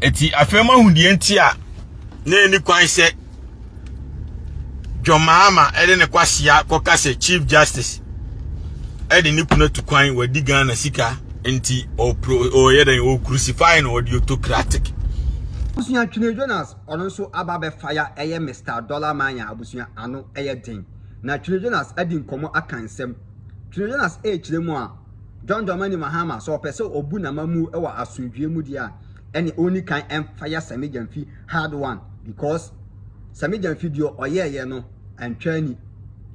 eti afema hundie ntia na ni kwan se John Mahama ede ne kwasia kokase Chief Justice ede ni kuna tu kwan wadi Ghana sika enti o yeden o crucify no the autocratic abusuya Twene Jonas ono nso ababe fire eye Mr. Dollar Manya abusuya ano eye den na Twene Jonas adi nkomo akansem Twene Jonas chiremu a John Dramani Mahama so pese obu na mamu e wa asundwie mu dia ene oni kan fire Sammy Gyamfi hard one because Sammy Gyamfi dio oyeye no antwani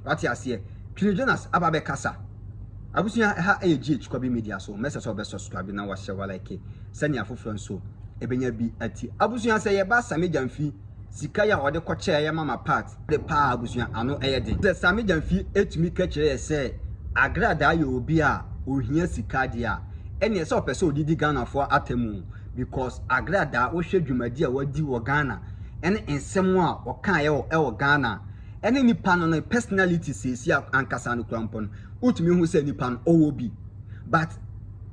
wati ase Twene Jonas ababe kasa abusuya ha GH Kwabi Media so message so be subscribe na wa share like sani afofro nso ebenya bi ati abusuya se ye ba Sammy Gyamfi sika ya ode koche ye mama part de pa abusuya ano eyede se Sammy Gyamfi etumi ka kire ye se agrada ye obi a ohia sika dia ene se opese odidi Ghana for atemu because agrada wo hwe dwumadi a wadi wo Ghana ene ensem a wo kan ye wo Ghana ene nipa no personality sesi ankasa no krampon utumi hu se nipa no owo bi but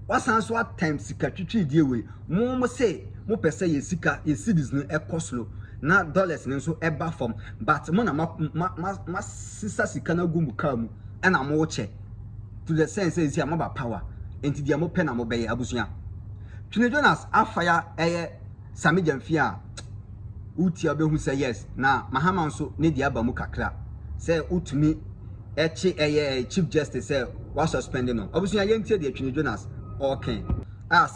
wasan so at times sika twitwi die we mo say mo pese ye sika ye cedis no ekoslo na dollars no so eba from but mo na ma sisa sika na gumu kamu ena mo che to the sense is ya mo ba power enti dia mo pe na mo be abusuya Twene Jonas afaya eye Sammy Gyamfi a uti abehu say yes na Mahama nso ne dia ba mu kakra say utumi echi eye Chief Justice say was suspending no abusuya yentie de Twene Jonas okay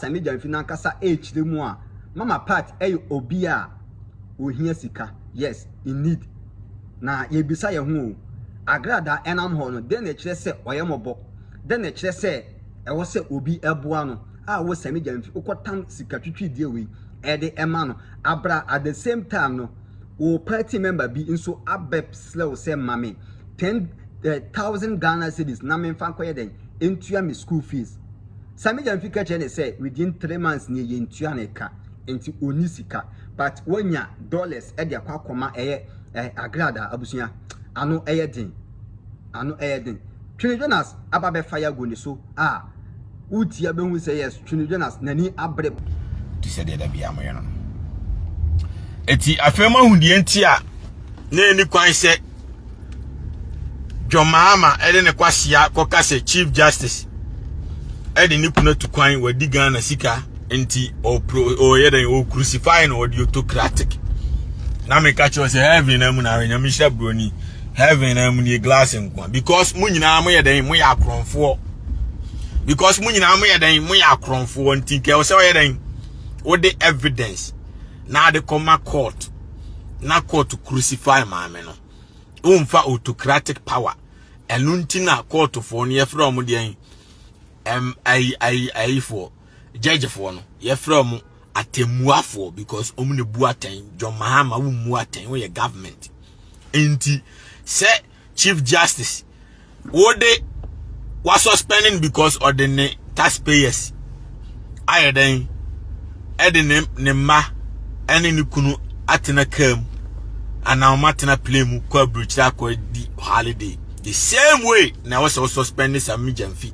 Sammy Gyamfi na nkasa chiremu a mama part obi a ohia sika yes in need na yebisa ye hu agrada enam ho no den na kire se oyemobo den na kire se ewo se obi eboa no wo Sammy Gyamfi ukotan sika twitwi die we ede ema no abra at the same time no wo party member bi nso abep slow se mame 10,000 Ghana cedis na me fa koye den entua me school fees Sammy Gyamfi ka kire say within 3 months ni ye entua na ka enti oni sika but wonya dollars e de akwa eye agrada abusuya ano eye den Twene Jonas ababe fire go ni so uti abehu say yes Twene Jonas nani abre ti se de da bia mo no eti afema hundie ntia na ni kwan se John Mahama ede ne kwasia kokase Chief Justice ede ni kuna tu kwan wadi Ghana sika enti o yeden o crucify no the autocratic na me catch us heaven na mu na nyame hye broni heaven na mu ni glass nkwa because mu nyina mo yeden mo ya akronfo because mu nyina mo yeden mo ya akronfo enti ke o se o yeden o the evidence na the comma court na court to crucify maame no o mfa autocratic power enunti na court for no ye from de ai for judge for no ye from atemuafo because omune buaten John Mahama wu muaten we government enti say Chief Justice wo de was suspending because of the taxpayers ayeden edene ne ma ene ni kunu atena kam ana matena play mu kwa bridge akwa di holiday the same way na was also suspending Sammy Gyamfi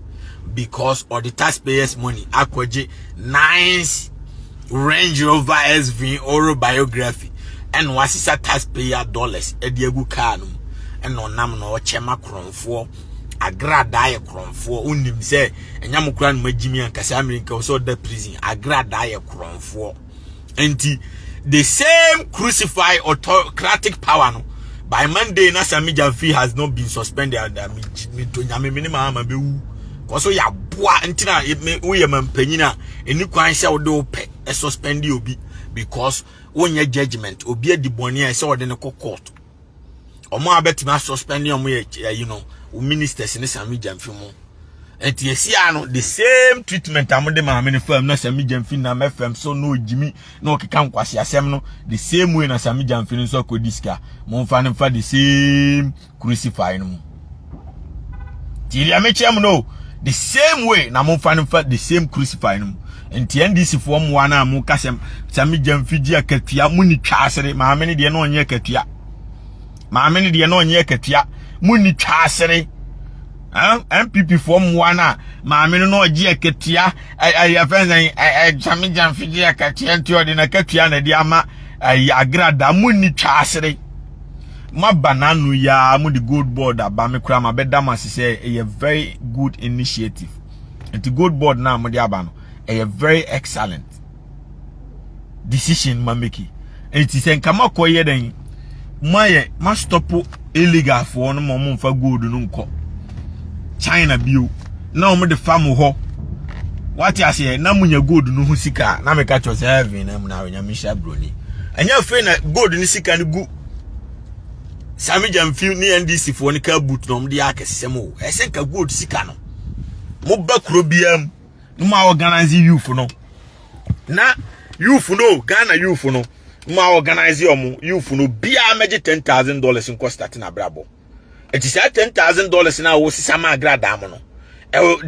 because of the taxpayers money akwaje nice Range Rover SV autobiography and wasisa taxpayer dollars ediegu car no and onam no chema kronfo agrada ye kronfo unim se enyam kura no magimi ankasa America so the prison agrada ye kronfo enti the same crucify autocratic power no by Monday na Sammy Gyamfi has not been suspended and me to nyame minimum be wu koso ya boa ntina we ye mampanyina eni kwan se wo de ope suspend obi because wonye judgment obi adiboni e se wo de ne court omo abetima suspend omo ye ministers ne Sammy Gyamfi mo enti esia no the same treatment amode ma me ne fam na Sammy Gyamfi na mfm so no jimi na okeka nkwase asem no the same way na Sammy Gyamfi no so akodiska mo mfa ne mfa the same crucify no ti ya mechem no the same way na mo mfa ne mfa the same crucify no enti NDC fo mo wana mo kasem Sammy Gyamfi ji akatua muni twasere ma me ne de no onye akatua ma me ne de no onye akatua muni twasere MPP form one maame no ogie aketua ya fenzen chame jamfidi akatua nti de na katua na de ama agrada munni twa asere ma bananu ya mu the gold board aba me kura ma beda ma se a very good initiative. And the gold board na mo de aba no a very excellent decision ma make. And it is en kama koye den ma stop illegal for no mo mfa gold no nko China bio na o mo de farm ho what you say na munya gold no hu sika na me ka cho se heaven na mu na nya misha broni anya fe na gold ni sika ni gu Sami Jamfi ni NDC for ni ka boot no de akesem o ese ka gold sika no mo ba kuro biam no ma organize youth no na youth no Ghana youth no ma organize omo youth no bia meje $10,000 in cost start na brabo it is $10,000 na wo sisa ma agrada am no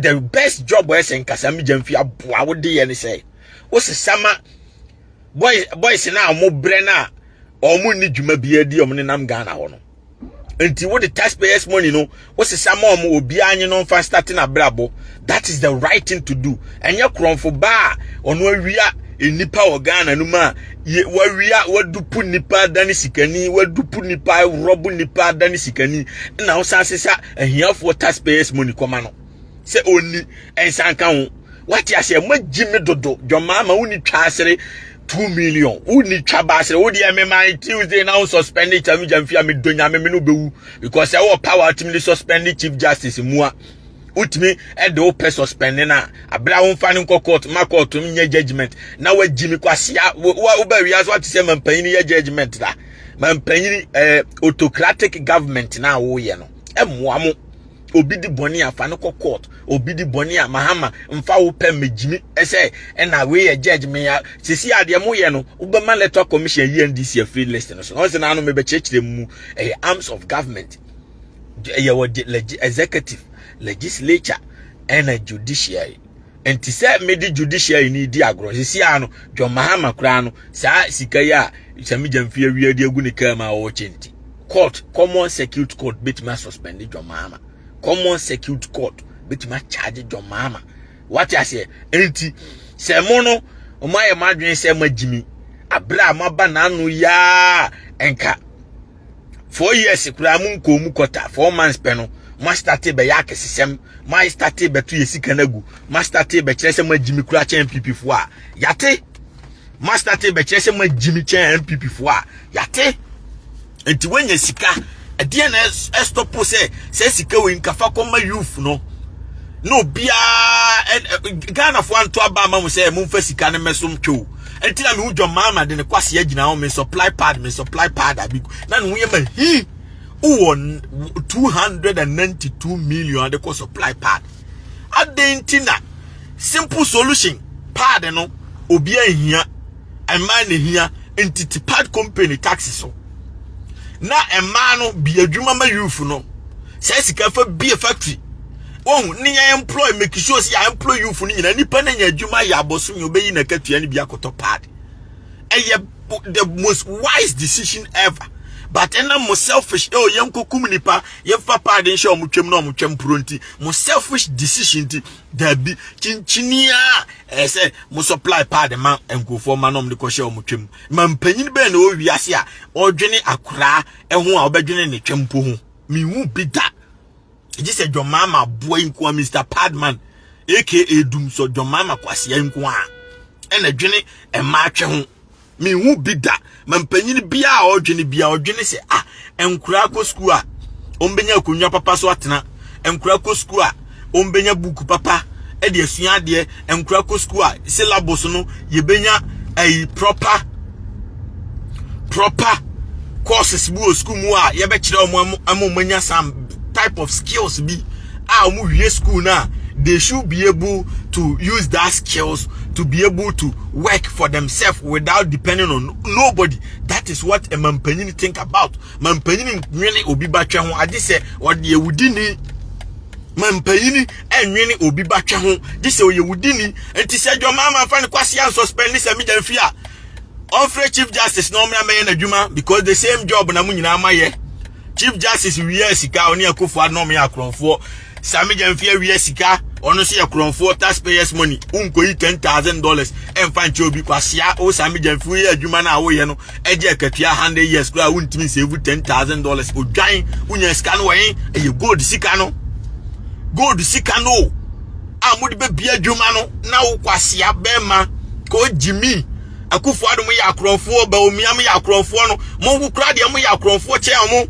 the best job was in Sami Jamfi aboa wo de ye ni say wo sisa ma boys na mo bre na omo ni djuma bia di omo ni nam Ghana ho no enti wo the taxpayers money no wo sisa ma omo obi anyi no fa starting abrabo that is the right thing to do enye kronfo ba ono awia enipa o Ghana no ma wawia wadupu nipa dani sikani wadupu nipa robu nipa dani sikani na wo sasesa ahiafo taxpayers money koma no se oni ensanka ho what ya say magimi dodo dwomama woni twasere 2 million uni chabasre odi emema Tuesday now suspend it Sami Jamfi am donya me no bewu because e wo power ultimately suspend Chief Justice mua ultimately e de o suspend na abra won fa nko court ma court nye judgment na wa jimi kwasia wo ba wiase what say mampanyini ye judgment da mampanyini autocratic government na wo ye no e moa mo obi di boni afa no court obi di boni a mahama mfa wo pe megimi ese na we judge me ya sisi ade mo ye no ubema letter commission NDC free list no so na no me be chechire mu arms of government executive legislature and judiciary enti se me di judiciary ni di agro sisi ano John Mahama kura no sa sika ya Sami Jamfi awie di agu ne kama wo chenti court common security court bit ma suspend John Mahama common security court bit ma charge John Mahama what I say enti se mono o ma ye madwen se magimi abra maba na anu ya enka 4 years kura mu nkomu kota 4 months peno ma start be ya kesesem ma start be to yesi kanagu ma start be kire se magimi kura chen MPP fo a yate ma start be kire se magimi chen MPP fo a yate enti wanya sika ade na stop say sika we nkafa koma youth no bia Ghana fo anto aba ma mo say mo fa sika ne mesom twu enti na me hu John Mahama de ne kwase agina ho me supply pad abiku na no ye ma hi won 292 million de ko supply pad adentina simple solution pad no obi ahia ema ne hia entity pad company taxes so na ema no bi adwuma ma youth no say sika fa bi factory ni ya employ make sure say ya employ youth ni nyina nipa na nya adwuma ya aboso nyo be yi na katua ni bi akoto pad the most wise decision ever but mo selfish yem kokum nipa ye fa pad nche omutwem na omutwem pronti mo selfish decision ti da bi chinchinia say mo supply pad man enkofo ma no mo de ko she omutwem ma mpanyin be na o wiase a odwene akora ho a obedwene ne twempo ho mi hu bi da Eji se John Mahama boy nko Mr. Padman aka Dum so John Mahama kwase nko a ena dwene e ma atwe ho mi hu bida mampanyini bia a odwene se enkura ko school a ombenya akonwa papa so atena enkura ko school a ombenya buku papa e de asua ade enkura ko school a syllabus no yebenya proper courses bu school mu a yebe kire amomanya sam type of skills be school now they should be able to use that skills to be able to work for themselves without depending on nobody. That is what a mampanyini think about. Mampanyini really obi batwa ho ade se ode yewudini mampanyini enwene obi batwa ho de se oyewudini enti se John Mahama fa ne kwase an suspend Sami Jamfi a on free Chief Justice no me na adwuma because the same job na mu nyina amaye Chief Justice we sika oni akofo no me akronfo Sami Jamfia we sika ono se yakronfo taxpayers money unkoyi $10,000 emfa nche obi kwasia o Sami Jamfia ye adwuma na wo ye no eje akatua 100 years kura untimi save $10,000 odwan unya sika no wen eye gold sika no amudi be bia adwuma no na wo kwasia bema ko Jimmy Akufo Addo mo ya akronfo ba omiam ya akronfo no mo kura de mo ya akronfo che mo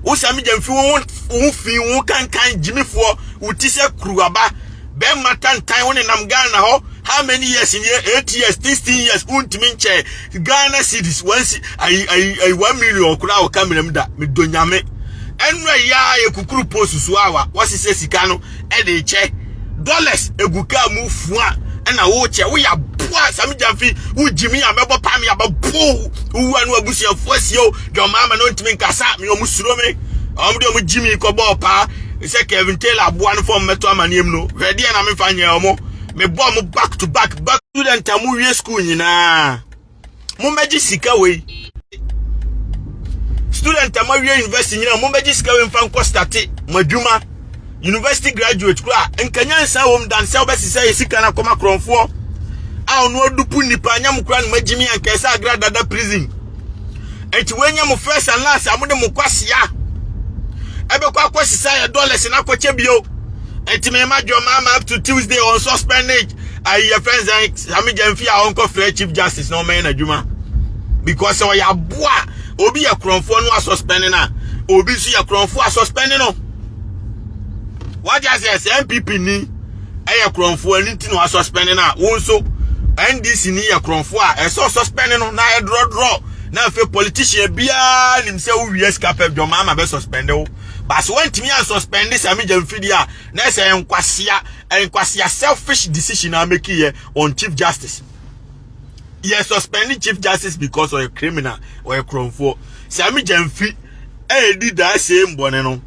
wo Sami Jamfia wo fi wo kankan Jimmyfo uti se kruaba be matantan woni nam Ghana ho how many years in here 8 years 16 years untimi nche Ghana cedis once I 1 million kura o kamera mda me donyame enra ya ekukuru post so awa wasise sika no e de che dollars eguka mu fua na wo che wo ya boa Sami Jamfia wo Jimmy amebo pam ya ba po wo anu abusiafo asio do mama no ntimi nkasa me omusuro me omo Jimmy ko bo pa se Kevin Taylor aboa no form meto amanem no ready na me fanye omo me bo mo back to back student amu wie school nyina mo meji sika we student amu wie university nyina mo meji sika we mfa nko start madwuma university graduate kura enkanya nsa wom dan se obesisa sika na koma kronfo a ono adupu nipa nyam kura na magimi ankesa agradada prison enti wenya mo first and last amude mo kwasia ebe kwa kwasisa ya dollars na kwache bio enti me madwo mama up to Tuesday on suspended your friends like Sami Jamfia uncle Fred Chief Justice no man adwuma because o ya boa obi ya kronfo no suspending na obi su ya kronfo suspending no what just says MPP ni ya kronfo ani ti no suspending na wonso NDC ni ya kronfo a so suspending no na e draw na fe politician bia nim se wo wies capable do mama be suspend o but when timi an suspend Sami Jamfia na say enkwasea selfish decision na make here on Chief Justice. Yes, suspending Chief Justice because of a criminal or a kronfo. Sami Jamfia did that same bone no.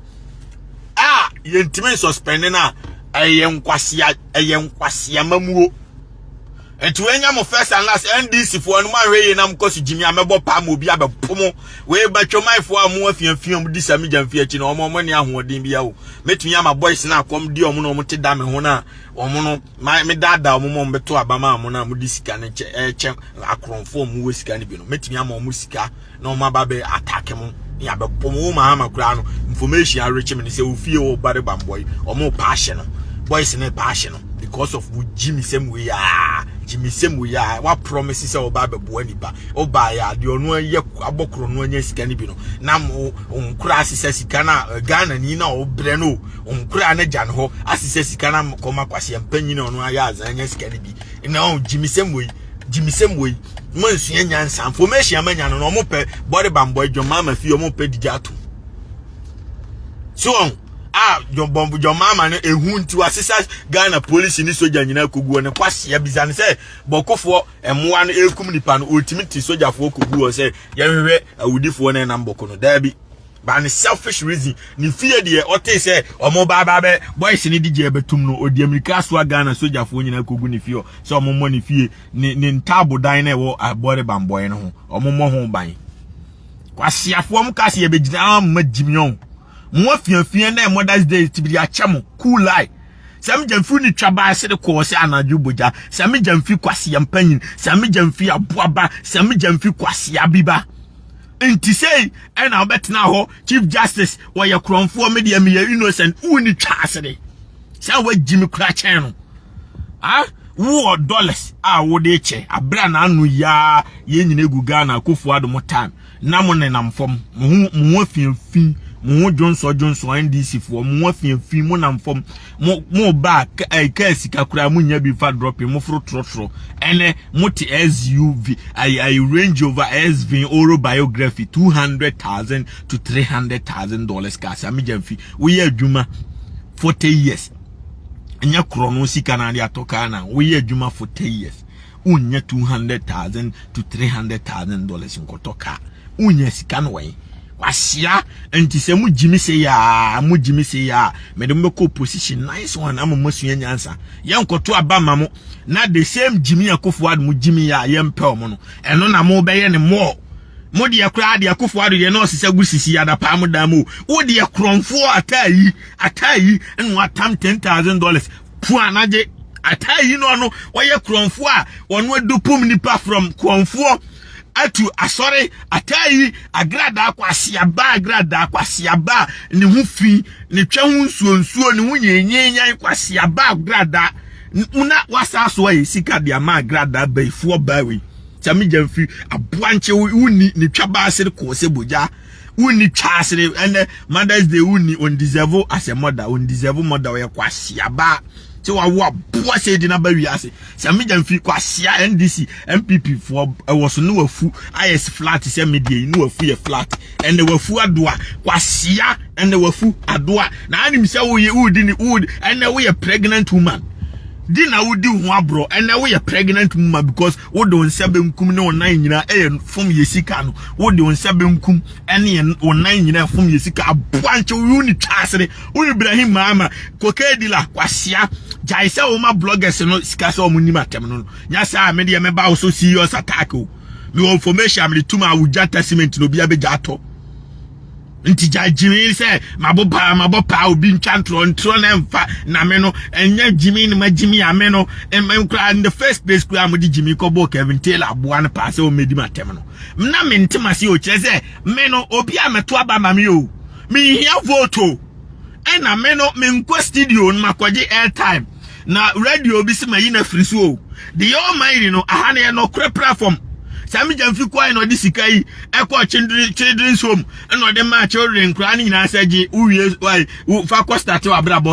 Yentimi suspending na enkwasea mamuo. Enti wenya mo first and last NDC for no man wey nam kosi Jimmy amebo pa mo bi abepomo we batwoman fo amu afiamfiam di Sami Jamfia chi na omo mani ahoden bia o metumi ama boys na akom di omo no omo te da me ho na omo no me dada omo mo beto abama amu na mo di sika ne che akronfo mo we sika ne bi no metumi ama omo sika na omo ababe attack mo ya bepomo ma ama kura no information areche me say ofie o bare bamboy omo passion no boys ne passion no because of Jimmy same way what promises oba bebo nipa oba ya de onu ye abokro no anya sika ni bi no na onkura asise sika na Ghana ni na obre no onkura na jan ho asise sika na koma kwase mpanyi na onu aya azanya sika ni bi na Jimmy same way mo nsu anya nsa information amanya no mo pe body bamboy Jomama fi mo pe dijato so your mama ne ehunti asisa Ghana police ni soja nyina koguo ne kwase bizane se bokofo emoa no ekum nipa no ultimate soja fo koguo se yehwe awudifo ne namboko no dabi ba ne selfish reason ni fie de ote se omo baba be boys ni DJ betum no odi America so Ghana soja fo nyina kogu ni fie so omo mo ni fie ni ntabo dan na wo abore bamboy no ho omo mo ho ban kwase afo mo kase ye begina magimion mo fiafia na Mother's Day tibiri achamo cool eye Sami Jamfia ni twaba se de ko se anaju boja Sami Jamfia kwase yampanyin Sami Jamfia aboaba Sami Jamfia kwase abiba enti sei na obetna ho Chief Justice wo ye kronfo media me innocent uni twa se de sa wa Jimmy kura chen no wo dollars wo de che abra na anu ya ye nyina egu Ghana Akufo Addo mo time na mo ne namfom mo afiafin mo Johnson NDC for mo afiafin mo namfom mo ba ka sika kura mo nya bi fa drop mo fro trotro ene mo ti SUV I Range Rover SV autobiography $200,000 to $300,000 ka Sami Jamfia we ye adwuma 40 years enya krono sika na dia toka na we ye adwuma 40 years unya $200,000 to $300,000 nkotoka unya sika no we wasia enti se mu Jimmy se ya me de mbeko position nice one am masua nyansa ye nkoto abama mo na the same Jimmy Akufo Addo mu Jimmy ya ye mpe omo no eno na mo be ye ne mo Modi ya kra de akofo ado de no sese gusisi ada pa mu da mu wo de kronfo atayi enwa tam $10,000 pu anaje atayi no woye kronfo a wonu adupum nipa from kronfo atu asore atayi agrada kwasiaba ne hu fi ne twa hu nsuo ne hu nyenyenyan kwasiaba agrada una wasa so yi sika de ama agrada baifo bawi Chami Jemfi, a branch uni ni Chabasir Kose Buja, uni Chasre, and Mother's Day uni on deserve as a mother, on deserve mother, or Quasiaba. So I was said in a baby as Chami Jemfi Quasia NDC MPP for I was no fool. IS flat is a media, no free flat, and they were full adwa, Quasia, and they were full adwa. Now I'm so we wood, and now we a pregnant woman. Dina would do one bro, and now we are pregnant woman because we don't seven kum no 9 year from Yesicano, we don't seven kum any or 9 year from Yesica, a bunch of unit chassery, we Ibrahim Mama, Coquedilla, Quasia, Jaisa, my bloggers, and not Scasso Munima Terminal. Yes, I made a member also serious attack. No information, I'm the 2 hour testament to be a bejato. Nti Jimmy say mabopa obi ntwantro emfa na me no enya Jimmy ni Jimmy ameno emkra in the first place kra mo di Jimmy ko bo Kevin Taylor aboa na pass o medi matem no na me ntemase o kire say me no obi ameto aba ma me o me hia vote na me no me nko studio no makoje airtime na radio bi se mayi na free so the almighty no aha na no platform Sami Jamfi kwa no disika yi ekwa children's home no de ma children kra ni na saje uwie why fa ko start wa brabo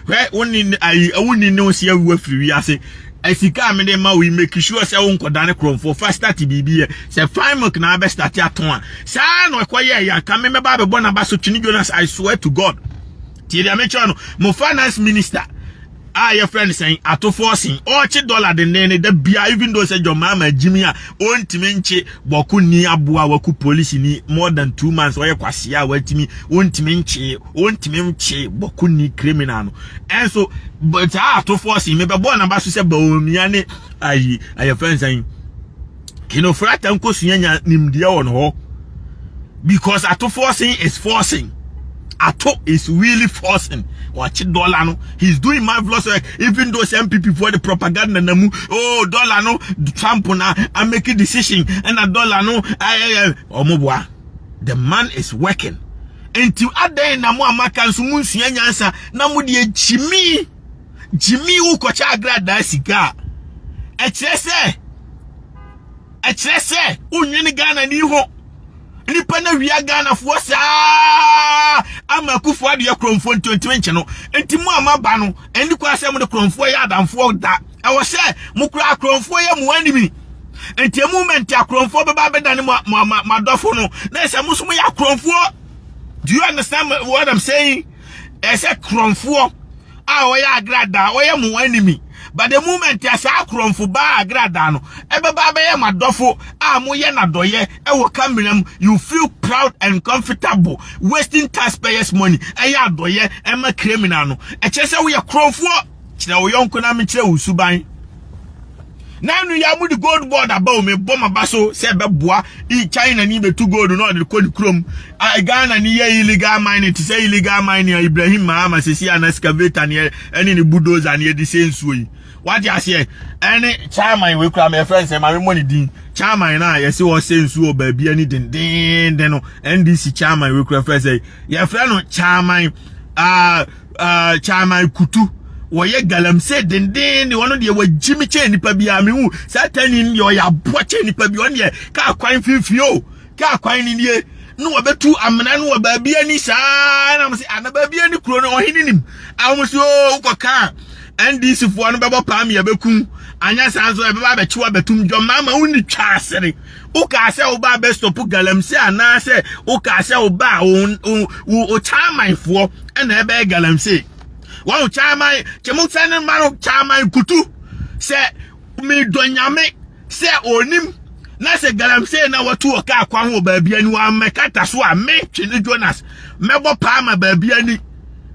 we woni no se awu afiri ase esika me de ma we make sure say won kodane kromfo fa start bibi se fine milk na be start aton a sa no ekoye ya ka me ba be bona ba so Twini Jonas I swear to God ti dia me chono mo finance minister your friend saying ato forcing $1 the nene the bia even though say your mama Jimmy ontimenche boku ni aboa waku police ni more than 2 months oye kwasia watimi ontimenche boku ni criminal no and so but ato forcing me be born na ba so say ba omia ne your friend saying kino frata nko sunya nimdia won ho because ato forcing is forcing. Ato is really forcing. Watch dollar no. He's doing marvelous work. Even though some people for the propaganda namu. Oh, dollar no. Trump na I make a decision and a dollar no. Omobwa. The man is working. Until ade namu amaka nsumu nyansa namu die Jimmy ukocha agrada sika. Echrese. Unwini Ghana ni ho. Nipa na wia Ghana fo saa ama kufu ade ya kromfo 2020 no enti mu amaba no eni kwa asem de kromfo ya adamfo da e wo se mu kura kromfo ya mu animi enti moment ya kromfo beba beda ni madofo no na se mu sumu ya kromfo. Do you understand what I'm saying? Ese kromfo a wo ya agrada wo ya mu animi. But the moment ya sa kromfo ba agrada no ebeba be ya madofo mo ye na doye e wo kameram you feel proud and comfortable wasting taxpayers money e ya doye e ma criminal no e chese wo ye kromfo kire wo yonko na me kire wo suban na nu ya mu di gold board aba me boma baso se be boa I China ni be tu gold no de kodi krom Ghana ni ye illegal mining ti say illegal mining Ibrahim Mahama se si an excavator ni eni ni bulldozer ni de sensuo yi what you say any chairman we kra my friends say my money din chairman na ye say o sensuo ba bia ni din no NDC chairman we kra friends say your friend no chairman chairman kutu wo ye galamse din ni wono de wa Jimmy che nipa bia me hu satani ni yo ya boche nipa bi on ye ka kwan fifio ka kwan ni nie no obetu amena no ba bia ni saa na say anaba bia ni kuro no ohininim amuso ukoka NDC for no bebo pam ye bekum anya sanzo e beba bechiwa betum dwo mama uni twasere uka se oba be stop galamse ana se uka se oba o chairman for na ebe galamse wa chairman chemutane maro chairman kutu se me donyame se onim na se galamse na watu oka akwa ho ba bia ni wa mekata so a me Twini Jonas mebo pam ba bia ni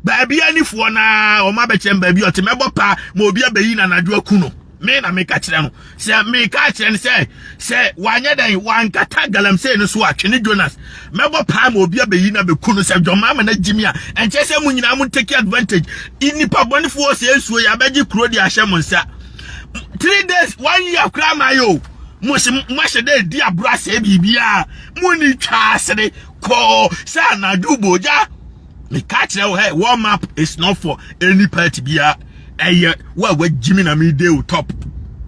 baabi ani fo na o ma be chem baabi o te mebo pa ma obi abayi na nadwo aku no me na me ka kire no se me ka kire no se wanya dan wan kata galamsey no so atwene Jonas mebo pam obi abeyi na be kunu se dwoma ma na jimi a enche se mu nyina mu take advantage inipa bonifo se ensuo ya beji kuro di ahye mo nsa 3 days 1 year kra ma yo mwashe de di abura se bibia muni twa sere ko sa na duboja me ka kire wo hey warm up is not for any party bia we Jimmy na me dey top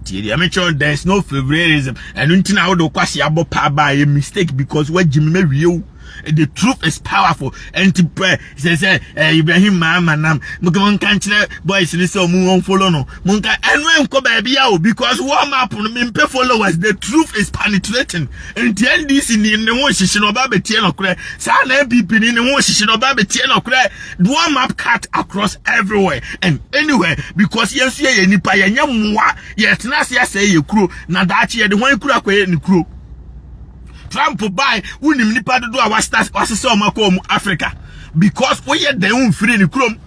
there's no favoritism and until I would kwasi abo pa by a mistake because what Jimmy me real the truth is powerful and to pray says Ibrahim manam mukon kan kire boys ni so mu won follow no munka enwe nko ba bia o because warm up no me pay followers the truth is penetrating and the NDC ni ne won hihye no ba betie no kure sa na MPP ni ne won hihye no ba betie no kure warm up cut across everywhere and anywhere because yensu ye nipa ye nya mwa ye tena se say ye kuro na daachi ye de hwan kuro akoye ni kuro Trump buy unim nipa dodo a wasese omako mu Africa because we ye den free ni krom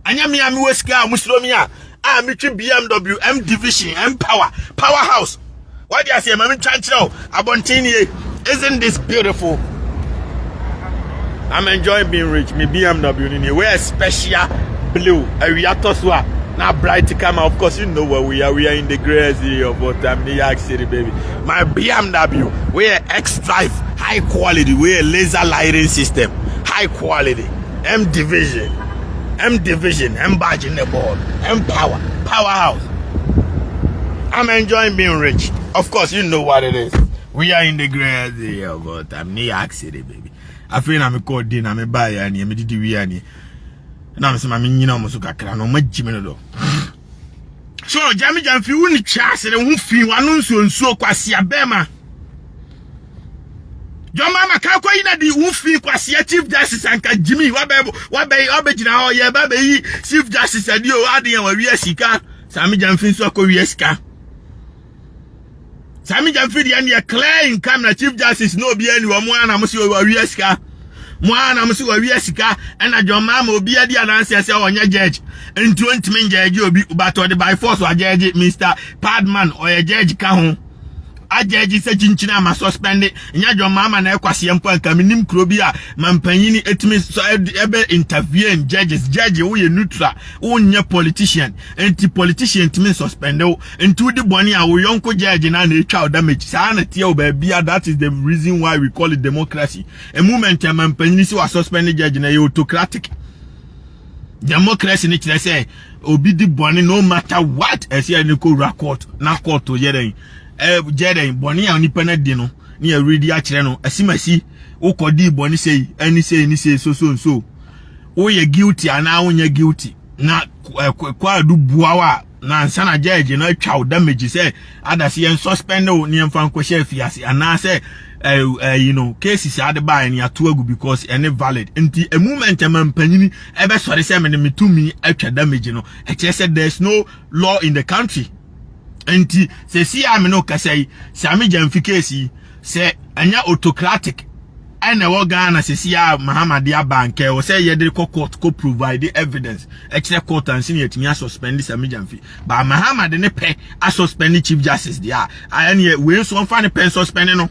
anya me am weska musromi a me twi BMW M division M powerhouse what do you say mama chanchiro abontini isn't this beautiful I'm enjoying being rich me BMW ni we special blue a reactor now bright to come out. Of course, you know where we are. We are in the gray area of New York City, baby. My BMW, we're X-Drive, high quality. We're laser lighting system, high quality. M division, M badge in the board, M powerhouse. I'm enjoying being rich. Of course, you know what it is. We are in the gray area of New York City, baby. I feel I'm a code in, I'm a buyer, and I'm a DDV. Na me se ma nyina mo so kakra no magime no do so jami jamfi woni chase ne hu fi wanu nsuo kwase abema joma maka ko ina di hu fi kwase chief justice anka jimi wabegina ho ye ba yi chief justice adi o ade yan wa wi asika sami jamfi nso ko wi asika sami jamfi di an ye clear in camera chief justice no bi ani wo mo ana mo se wa wi asika mwana msi wa wiesika ena joma ma obi adi ananse ase onye judge ntu ntimi judge obi but by force wa judge Mr. Padman or judge ka ho a judge se chinchina ma suspend nya joma ma na ekwase mpo anka minim krobi a mampanyini etimi so ebe interview judge wo ye neutral wo nya politician enti politician timi suspend wo ntu di boni a wo yonko judge na etwa damage sa na tie oba bia. That is the reason why we call it democracy. A movement mampanyini si wa suspend judge na autocratic democracy ni kire say obi di boni no matter what ese ani ko record na court to yeren jeden boni ya nipa na di no ni ya ready a kire no asimasi wo kodi boni sei ani sei so wo ye guilty ana wo nya guilty na kwa du buawa na nsana judge no atwa damage say adase yen suspend wo ni mfa nko share fiase ana say you know cases are the buy ni atoagu because any valid nti a movement mampanyini ebe sori say me metumi atwa damage no e say there's no law in the country nti se si am no kasai sami jamfikesi se anya autocratic ene wo Ghana se si a Mahamadi banke wo say yede court ko provide evidence extra court and senior timi suspend sami jamfi ba Mahamadi ne pe a suspend chief justice dia anya we so fa ne pen suspend no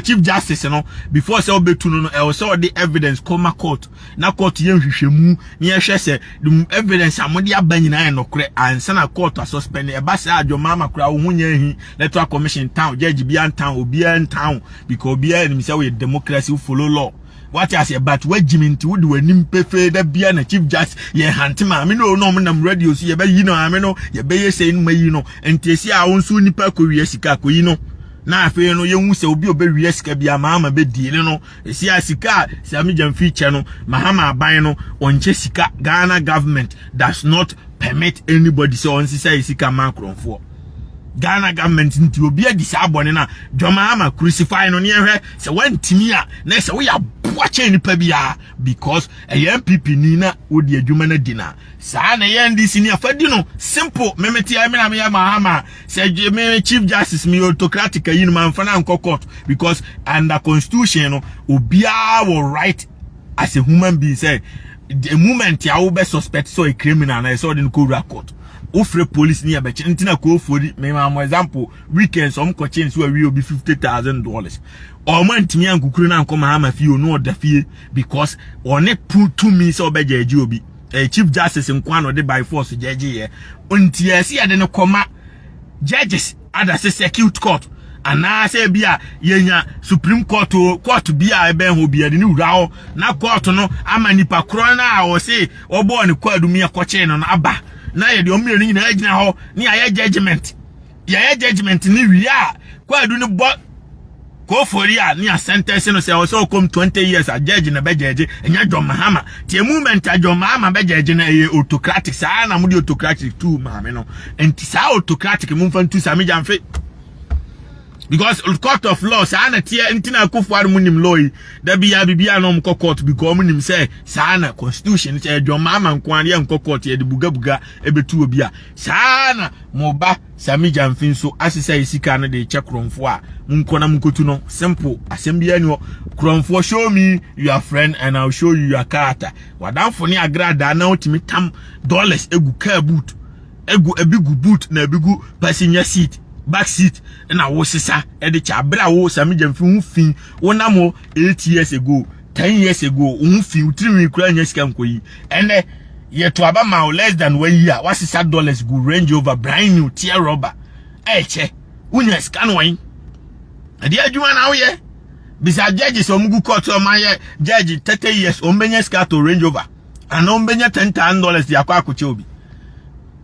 chief justice no before say obetu no e say the evidence come court na court yen hwehwemu ni e hwe say the evidence amode abanyina e nokre ansa na court suspend e ba say adwoma makura wo hunya hi electoral commission town judge bia town obi en town because obi en say we democracy follow law what I say but we jiminti wo de wanim pefe da bia na chief justice ye hantema me no no nam radio so ye ba yi no ame no ye be ye say no mayi no entiesi a won so nipa ko wi asika ko yi no na afi no yehu se obi obewi asika bia mahama be diile no esi asika sami jamfi che no mahama aban no onche sika. Ghana government does not permit anybody so on say sika makronfo Ghana government nti obi adi sa abone na dwama crucify no ne ehwe se wantimi a na se wo ya boache nipa bia because MPP ni na odi adwuma na dina sa na NDC ni afadi no simple memeti ya me ya mahama se me chief justice me autocratic yin man fa na court because under constitution no obi a will right as a human being say the moment ya wo be suspect so a criminal na so den ko record ofre police ni abeche ntina ko ofori me ma example weekends ko change so we obi $50,000 o man ntimi ankukuru na anko Mahama fie no oda fie because one put to me so obejeje obi chief justice nkwano de by force jeje ye onti ase ade ne koma judges ada se circuit court ana se bia yenya supreme court bia ebe ho bia de ni wura ho na court no ama nipa kro na a o se obo ne kwadu mi akoche no aba na ye de omire ni na agina ho ni aye judgment ni wi a kwadu ni bo ko foria ni a sentence no say o so come 20 years a judge na be judge enya John Mahama tie movement a John Mahama be judge na e autocratic sa na mu di autocratic too maame no enti sa autocratic mu fan tu Sami Jamfe because court of law sa na tie ntina Akufo-Addo munim law da bia no mko court because munim say sa na constitution say John Mahama nkwan ye mko court ye de buga ebetu obi a sa na moba Sami Jamfe so asesa isika no de che kromfo a munko na munkotu no simple assembly ani kromfo show me your friend and I'll show you your character wadamfo ni agrada na otimi tam dollars egu car boot ebigu boot na ebigu passenger seat back seat na wo sisa e de cha bra wo Sami Jamfe hu fin wona mo 8 years ago 10 years ago hu fin utiri kura nya sika nkoyi ene ye to aba ma less than 1 year wasisa dollars go Range Rover brand new tear rubber che unya sika no wan ade adwuma na wo ye bisa judge so mugu court o ma ye judge 30 years o mbenya sika to Range Rover and o mbenya $10,000 di akwa akoche obi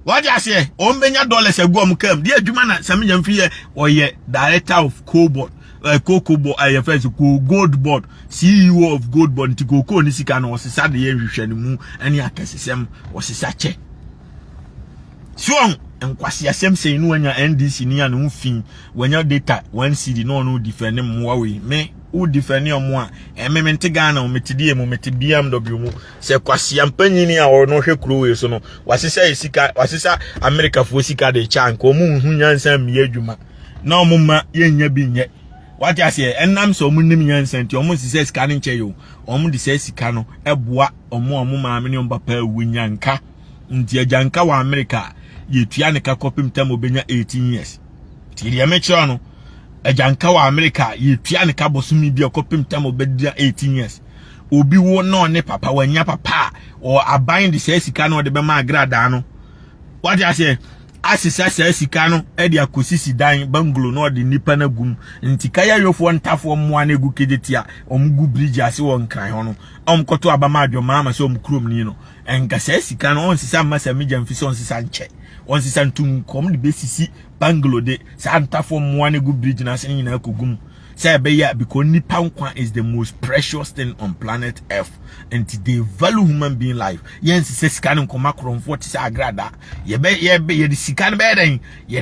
what you say o mbenya dollars egu om kam di adwuma na Sami Jamfe ye o ye director of Gold Board CEO of Gold Board ntikoko ni sika na osisa de ye hwehwe ne mu ene akasesem osisa che so enkwasi asem sei no anya NDC ni ya no fin wanya data 1 CD no defend mwa we me u defend omo a ememente Ghana o metidie mu meti BMW mu se kwasi ampanyini a o no hwe kuro we so no wasisa esika wasisa America fo sika de chank o mu hu nyansa mi adwuma na o mumma yenya bi nye what you say enam so mu nim nyansa nti o mu sisa sika ne nche yo o mu de sika no eboa omo maame ne mbapa awunyanka nti ajanka wa America yetua ne ka kopim tam obenya 18 years ti ya mecho no ajanka wa America yetua ne ka bosumi bi kopim tam obedira 18 years obi wo no ne papa wanya papa o aban de sika no de be ma agrada no what you say asisa sika no e de akosisi dan banglo no de nipa na gum nti kaya yofo ntafo moa na egu kedetia omgu bridge ase won kran ho no omkoto abama adwoma ma so omkrom ni no enka sika no onsisa ma Sami Jamfe so onsisa nche onsisa ntum kom de besisi banglo de sa ntafo moa na egu bridge na ase nyina akogum say be ya because nipa nkwa is the most precious thing on planet Earth and they value human being life yensi se sika no koma kromfo ti sa agrada ye de sika no be den ye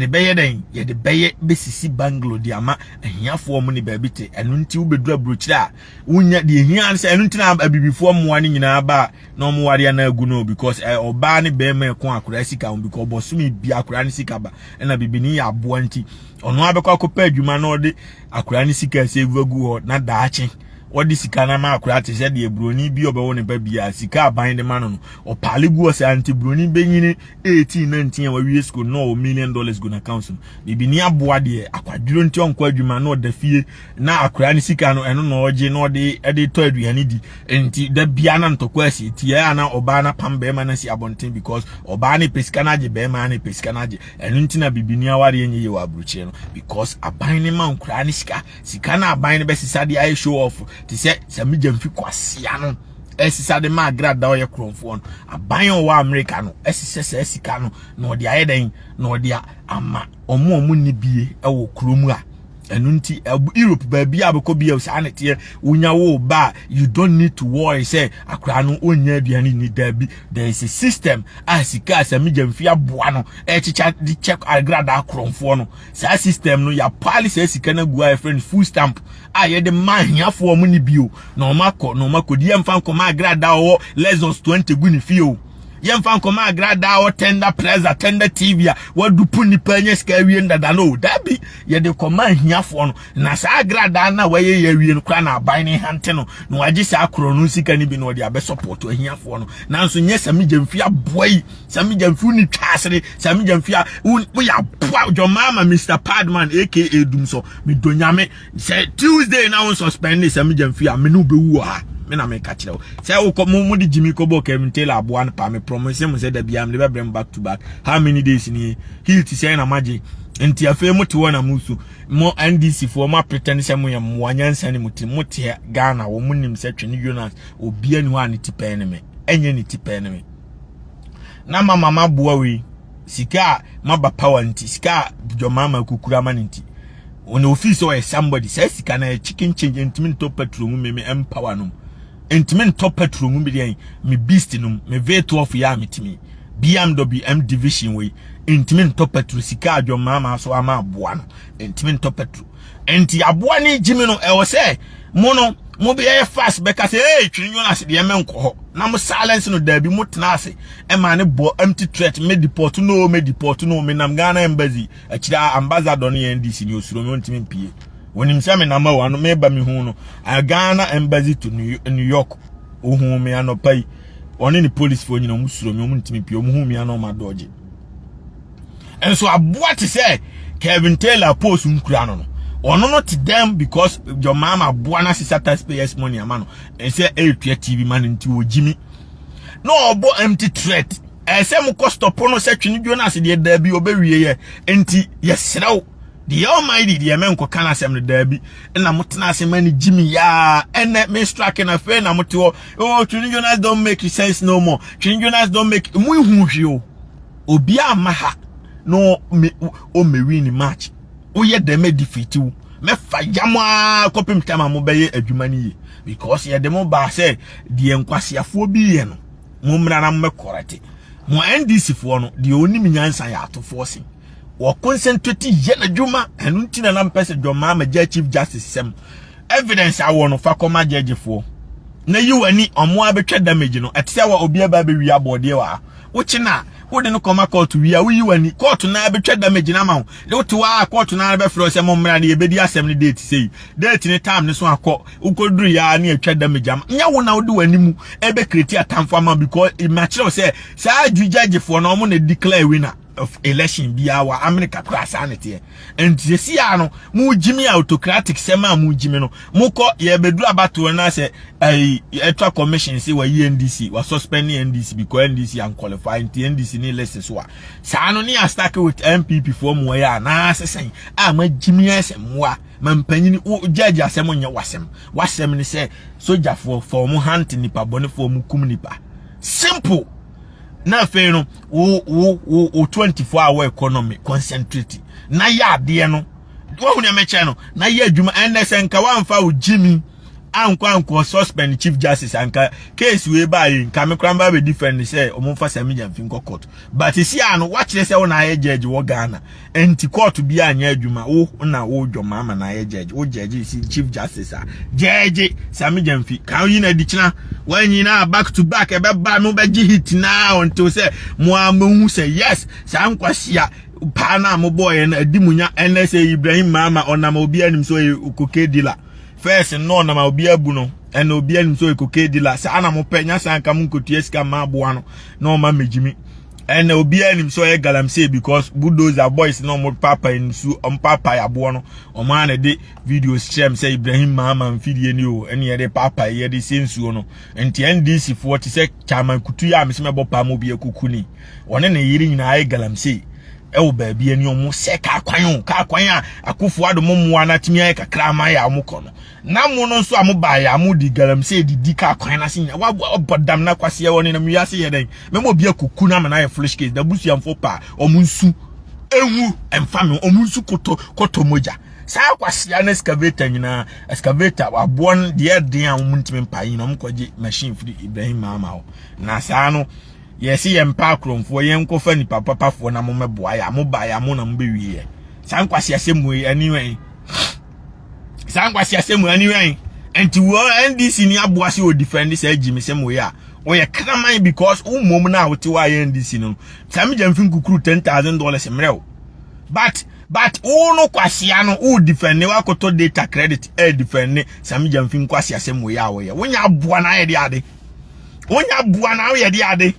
de be besisi banglo di ama ahiafo mu ni ba bite enu nti wo bedura brochira unya de ehia se enu nti na abibifo moa ni nyina ba na omo ware na agu no because oba ne be ma ko akura sika on because bosumi bi akura ni sika ba na bibini ya abo nti ono abekọ akopa adwuma na ode akura ni sika se egu ho na daache odi sika na ma akura te se de broni bi obewo ne ba bia sika aban de ma no opale gu o se anti broni benyini 18 19 wa wie school no $1 million go na council bibini aboa de akwaduro nti onko adwuma na oda fie na akura ni sika no eno na oje na ode ede to aduane di enti da bia na ntokwa asi ti ya na oba na pambe ma na si abonten because oba na pesika na je be ma na pesika na je eno nti na bibini aware yenye ye wa abruche no because aban ni ma nkura ni sika na aban ni be sisa de ai show off ti se Sami Jamfe kwasia no esisa de ma agrada o ye kromfo no aban o wa America no esisa se sika no na odi ayeden na odi ama omo ni bie e wo kromu a enu nti Europe ba bia abeko bia sa na tie unya wo ba you don't need to worry say akra no onya aduane ni dabi there is a system asika Sami Jamfe aboa no e chicha di check agrada kromfo no sa system no ya policy sika na gua friend full stamp aye de mahiafo mu ni bio na omako di emfa nkoma agrada o less than 20 gu ni fie o yemfa nkoma agrada o tender press tender TV a wadupu nipa nya ska wie ndada no dabi ye de koma hiafo no na sa agrada na waye ye wie no kra na aban ne hante no na waje sa akro no sika ni bi no de abe support hiafo no nanso nye sami jamfia boy sami jamfu ni twasere sami jamfia wo ya boa jomama Mr Padman aka Dumso me donyame say Tuesday na won suspend sami jamfia me no be wu ha me na me ka kire say wo ko mo di Jimmy Kobo Kevin Taylor aboa no pa me promise him say da bia me be bring back to back how many days ni he ti say na magic enti afa mu te wona musu mo NDC for ma pretend say mo ya mo anyansa ni muti muti Ghana wo munim say Twene Jonas obi ani ho ani tipen ne me enye ni tipen ne me na mama boa we sika maba power nti sika jomama kukura manti on office or somebody says sika na chicken change ntimi to petrol mu me empower no ntimi to petrol mu bi me beast no me V12 ya metimi BMW M division we ntimi to petrol sika jomama so ama aboa no ntimi to petrol enti aboa ni jimi no e wo say mono mo be fast beka say hey Twene Jonas de menko ho na mo silence no da bi mo tena ase e ma ne bo empty threat me deport no me nam Ghana embassy akira ambassador no NDC ni osuro me ntimi pie wonim se me number 1 me ba me hu no Ghana embassy to New York ohu me anopai oni ni police fo nyina mo suro me ntimi pie mo hu me ano ma doje enso aboa te say Kevin Taylor post nkura no ono not them because your mama buana sister taxpayers money amano and say TV man into Jimmy no obo empty threat e say mo cost up no say Twene Jonas de da bi obewie ye enti yesrew the almighty the men ko kana sem da bi na motena asem ani Jimmy ya ene me strike na fe na moto oh Twene Jonas don't make sense no more Twene Jonas don't make mu hu hwe obi amaha no me o me win match oye dem defeat you me fayama kopim tama mo beye adwuma ni because ye dem ba say de enkwasiafo bi ye no mo mra na me korete mo NDC fo no de oni minyansa ya to force wo concentrate ye na adwuma enu ntina na mpese dwoma ma Chief Justice sem evidence awo no fa koma judge fo na yiwani omo abetwa damage no etse wa obi aba be wi abode wa wo china wode no koma court wi a wi wani court na betwa damage na ma ho le wote wa court na be fro se mo mra na ye bedi asem ni date sei date ni time ni so akọ ukoduru ya na etwa damage am nya wo na wode wani mu ebe create atamfo ama because imagine say sa judge for no mo na declare winner of election bi awa America class anete and see ano mu Jimmy autocratic sema mu Jimmy no mu ko ye beduru abato na say electoral commission say wa NDC wa suspend NDC because NDC unqualified NDC ni list so sa no ni stack with MPP for mu ya na sesen ma Jimmy asemwa mampanyini judge asem nya wasem ni say soldier for mu hunt nipa bone for mu kum nipa simple na fe no wo 24-hour economy concentrate na ya de no wo hu ne meche no na ya adwuma NSN ka wamfa wo Jimmy anko suspend Chief Justice anka case we ba yin ka me kramba be defend say omfa sami jamfin court but see ano wa kire say wo na ya judge wo Ghana enti court bi anya adwuma wo na wo dwoma ama na ya judge wo judge si Chief Justice judge sami jamfi kan yi na di kina wanyi na back to back e be ba no be gi hit na until say mo amu say yes sa nkwahia pa mo boy na adimunya NSA Ibrahim Mama onama obi anim so koke dealer first no na ma obi abu no en obi anim so koke dealer sa ana mo penya sanka mo nkotu esika ma aboa no na o ma mejimi en obi anim so e galamsey because bulldozer boys no mo papa nsu papa ya aboa no o ma na de videos share say Ibrahim Mama mfidie ni o ene ye de papa ye de sensu no enti NDC 40 say chairman kutu ya me se mebo pa mo bi akukuni one na yiri nyina e galamsey ewo baabi ani omo se ka kwan a akufo ado mommoa na timi ay kakra ma ya amukọ no na mo no nso amoba ya amudi galamsey di ka kwan na sinya wa bodam na kwase woni na miase ye den memo bi akuku na na ye flash case da busu amfo pa omo nsu ewu emfame omo nsu koto moja sa kwase na excavator nyina excavator wa bon de den a omo ntimi mpa yin na omo kwaje machine free Ibrahim Mama ho na sa no yesi yempa kromfo yenkofa ni papa fo na mo meboa ya mo ba ya mo na mo bewie sankwase asemu anyway sankwase asemu anyway enti wo NDC ni aboa se o defend se Jimmy semu ya or your cramine because mom now with you NDC no. Sammy Jamfin Kukru $10,000 a mile. But no kwasiano who defend ne wakoto data credit defend Sammy Jamfin kwasia same way away. When you buana yade. When you buana yade.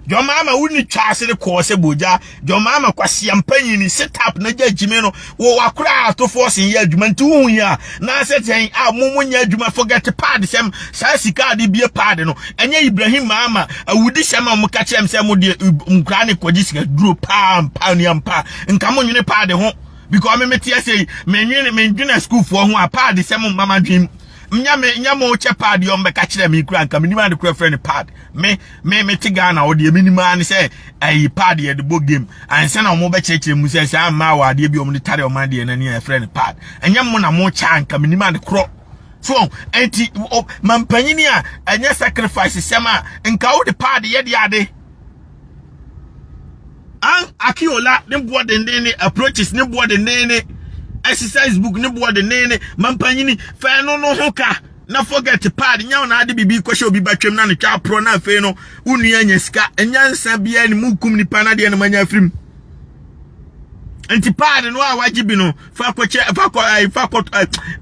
Your mama wouldn't charge the course boja. Your mama kwasi ampanyi ni set up na judgment wo wakura to force in judgment to ya. Na set saying mumu judgment forget to pad sem sa sika de be pad no. Enye Ibrahim mama wudi sema mu kache am sem de mkrane kwaji sika duro pam ni ampa. Nka mo nwene pad ho because me tie say me nwene school for ho a pad sem mama dream. Nyamo che pad yom be ka kire me kura nka minima de kura friend pad me tigana o de minima ne say ai pad ye de bo game anse na mo be kire mu say say ma wa de bi om de tare o man de na ne friend pad enyam na mo cha nka minima de kro so enti mampanyini a enya sacrifice sema nka o de pad ye de ade an akiola ne bo de ne approaches ne bo de ne exercise book ne board nene mampanyini fa no hoka na forget pad nya na ade bibi kwhye obi batwem na ne twa pro na fe no unu anya sika enyansa bia ne mukum nipa na de ne manya afrim anti pad no a wajibi no fa ko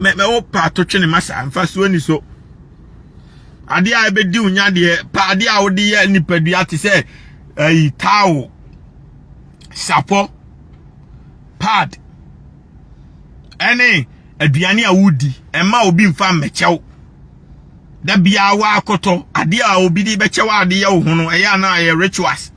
me o pa to twene masa mfa so ani so ade a be di unya de pad a wo de ya nipadua te se tawo sapo pad ene aduane a wudi ema obi mfa mechew da bia wa akoto ade a obi di bechew ade ya wo no eya na ye rituals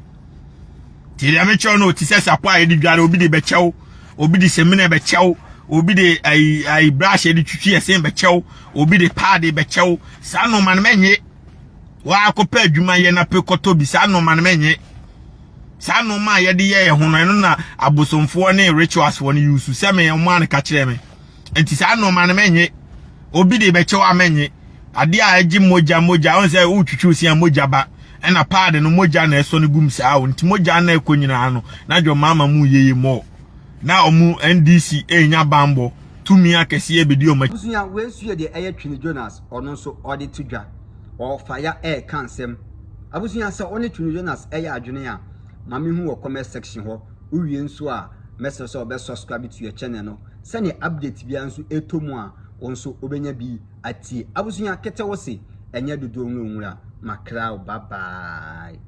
ti dia mechew no ti se sapo a di dware obi di bechew obi di semina bechew obi di ai brush di twitwi esen bechew obi di pad bechew sa no man menye wa akopa adwuma ye na pekoto bi sa no man menye sa no ma ye de ye ho no na abosomfo ne rituals won use se me mo an ka kire me enti sa no ma ne menye obi de be chewa menye ade a agi moja on se utwutwu sia moja ba na pad no moja na eso ne gum sa wo enti moja na ekonyina no na jo mama mu yeye mo na omu NDC enya bambo tumi akese ebedi o ma busunya we suye de eye Twini Jonas ono so ode tudwa o fire air kansem abusunya se one Twini Jonas eye adwene a mami hu wo comment section ho uwie nso a message so be subscribe to your channel no send update bia nso etomu a wonso obenya bi ati abusunya kete wo se enye dodo nwura makra bye bye.